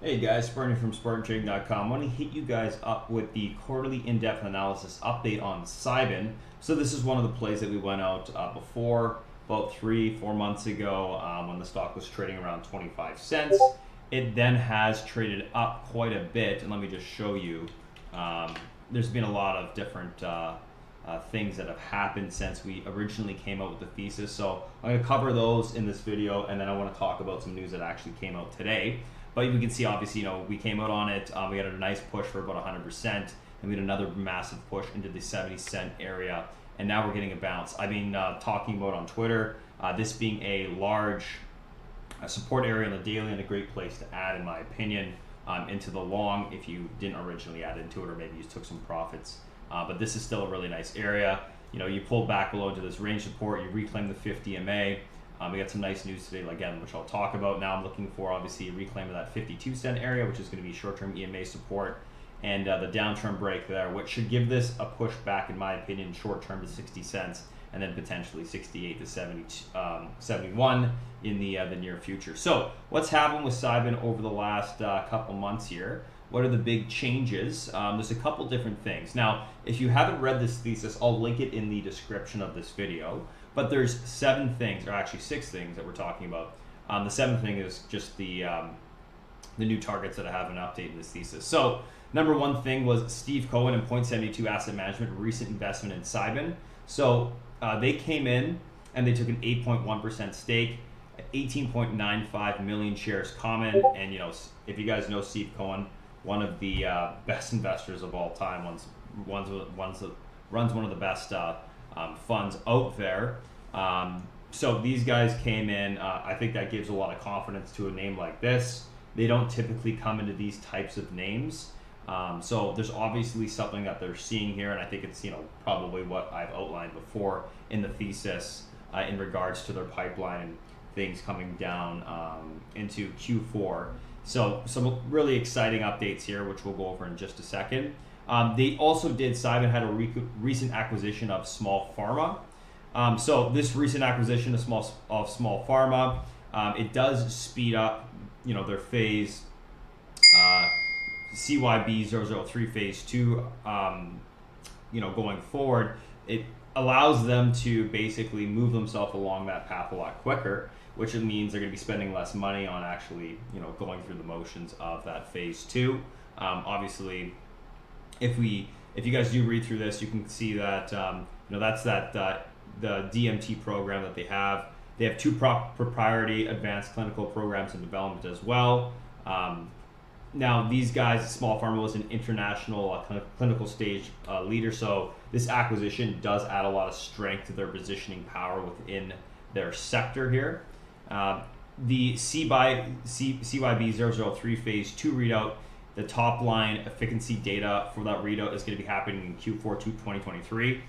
Hey guys, Spartan from SpartanTrading.com. I want to hit you guys up with the quarterly in-depth analysis update on Cybin. So this is one of the plays that we went out before, about 3-4 months ago when the stock was trading around 25 cents. It then has traded up quite a bit, and let me just show you. There's been a lot of different things that have happened since we originally came out with the thesis. So I'm going to cover those in this video, and then I want to talk about some news that actually came out today. But we can see, obviously, we came out on it. We had a nice push for about 100%, and we had another massive push into the 70-cent area, and now we're getting a bounce. I've been talking about on Twitter, this being a large support area on the daily and a great place to add, in my opinion, into the long if you didn't originally add into it or maybe you took some profits. But this is still a really nice area. You pulled back below into this range support, you reclaim the 50 MA. We got some nice news today, again, which I'll talk about. Now I'm looking for, obviously, a reclaim of that 52-cent area, which is going to be short-term EMA support, and the downturn break there, which should give this a push back, in my opinion, short-term to 60 cents, and then potentially 68 to 71 in the near future. So what's happened with Cybin over the last couple months here? What are the big changes? There's a couple different things. Now, if you haven't read this thesis, I'll link it in the description of this video. But there's 7 things, or actually 6 things that we're talking about. The 7th thing is just the new targets that I have an update in this thesis. So number 1 thing was Steve Cohen and Point72 Asset Management recent investment in Cybin. So they came in and they took an 8.1% stake, 18.95 million shares common. And if you guys know Steve Cohen, one of the best investors of all time, runs one of the best funds out there. So these guys came in. I think that gives a lot of confidence to a name like this. They don't typically come into these types of names. So there's obviously something that they're seeing here, and I think it's probably what I've outlined before in the thesis in regards to their pipeline and things coming down into Q4. So some really exciting updates here, which we'll go over in just a second. They also Cybin had a recent acquisition of Small Pharma. So this recent acquisition of Small Pharma, it does speed up, their phase CYB003 phase 2, going forward. It allows them to basically move themselves along that path a lot quicker, which means they're going to be spending less money on actually, going through the motions of that phase 2. Obviously, if you guys do read through this, you can see that that's the DMT program that they have. They have 2 proprietary advanced clinical programs in development as well. Now these guys, Small Pharma was an international clinical stage leader, so this acquisition does add a lot of strength to their positioning power within their sector here. The CYB003 phase 2 readout, the top line efficacy data for that readout is going to be happening in Q4 2023.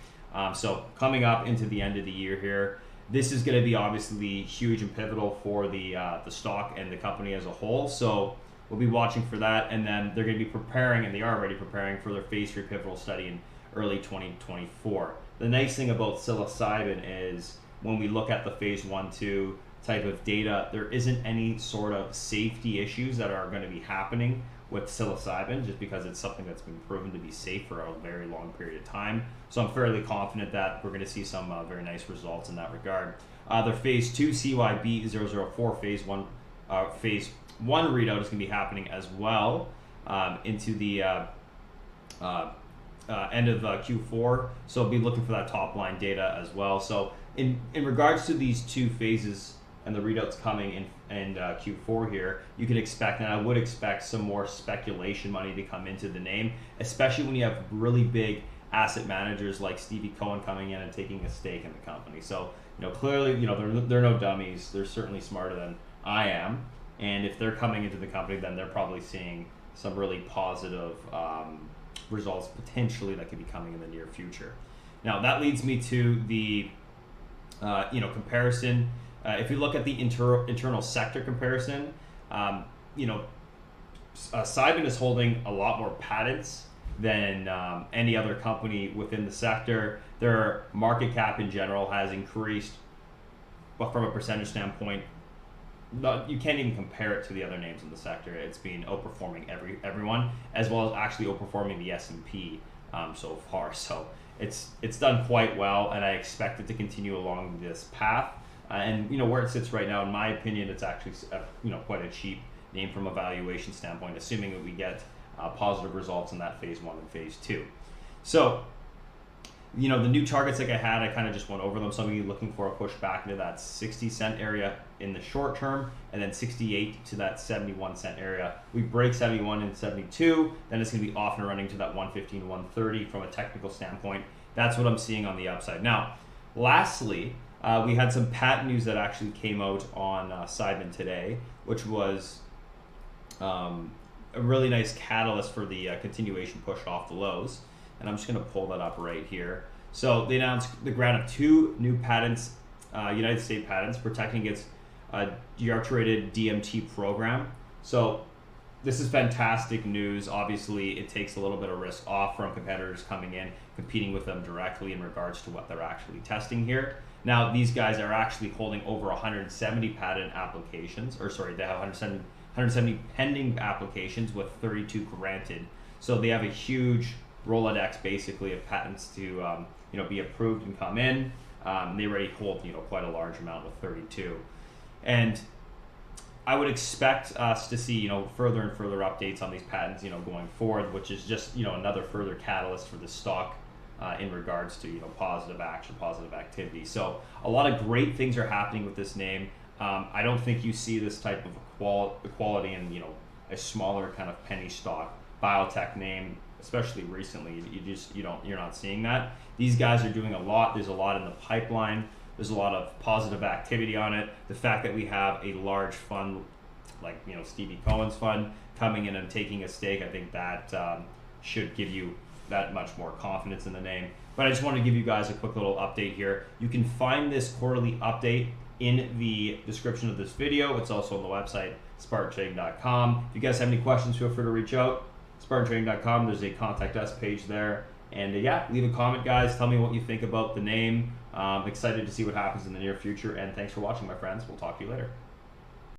So coming up into the end of the year here, this is going to be obviously huge and pivotal for the stock and the company as a whole. So we'll be watching for that, and then they're going to be preparing, and they are already preparing for their phase 3 pivotal study in early 2024. The nice thing about psilocybin is when we look at the phase 1-2 type of data, there isn't any sort of safety issues that are going to be happening with psilocybin, just because it's something that's been proven to be safe for a very long period of time. So I'm fairly confident that we're going to see some very nice results in that regard. Their phase 2 CYB004 phase 1 readout is going to be happening as well into the end of Q4. So be looking for that top line data as well. So in regards to these 2 phases and the readouts coming in Q4 here, you can expect, and I would expect, some more speculation money to come into the name, especially when you have really big asset managers like Stevie Cohen coming in and taking a stake in the company. So clearly, they're no dummies. They're certainly smarter than I am, and if they're coming into the company, then they're probably seeing some really positive results potentially that could be coming in the near future. Now that leads me to the comparison. If you look at the internal sector comparison, Cybin is holding a lot more patents than any other company within the sector. Their market cap in general has increased, but from a percentage standpoint, you can't even compare it to the other names in the sector. It's been outperforming everyone, as well as actually outperforming the S&P so far. So it's done quite well, and I expect it to continue along this path. And where it sits right now, in my opinion, it's actually quite a cheap name from a valuation standpoint, assuming that we get positive results in that phase 1 and phase 2. So the new targets like I had, I kind of just went over them. Some of you looking for a push back into that 60-cent area in the short term, and then 68 to that 71-cent area. We break 71 and 72, then it's going to be off and running to that 115, 130 from a technical standpoint. That's what I'm seeing on the upside. Now, lastly, we had some patent news that actually came out on Cybin today, which was a really nice catalyst for the continuation push off the lows. And I'm just going to pull that up right here. So they announced the grant of 2 new patents, United States patents, protecting its deartrated DMT program. So this is fantastic news. Obviously, it takes a little bit of risk off from competitors coming in, competing with them directly in regards to what they're actually testing here. Now, these guys are actually holding over 170 patent applications, they have 170 pending applications with 32 granted. So they have a huge Rolodex basically of patents to be approved and come in. They already hold quite a large amount with 32, and I would expect us to see further and further updates on these patents going forward, which is just another further catalyst for the stock in regards to positive action, positive activity. So a lot of great things are happening with this name. I don't think you see this type of equality in a smaller kind of penny stock biotech name, especially recently. You're not seeing that. These guys are doing a lot. There's a lot in the pipeline. There's a lot of positive activity on it. The fact that we have a large fund like Stevie Cohen's fund coming in and taking a stake, I think that should give you that much more confidence in the name. But I just want to give you guys a quick little update here. You can find this quarterly update in the description of this video. It's also on the website, Spartan.com. If you guys have any questions, feel free to reach out. Spartan.com, there's a contact us page there. And leave a comment, guys. Tell me what you think about the name. I'm excited to see what happens in the near future. And thanks for watching, my friends. We'll talk to you later.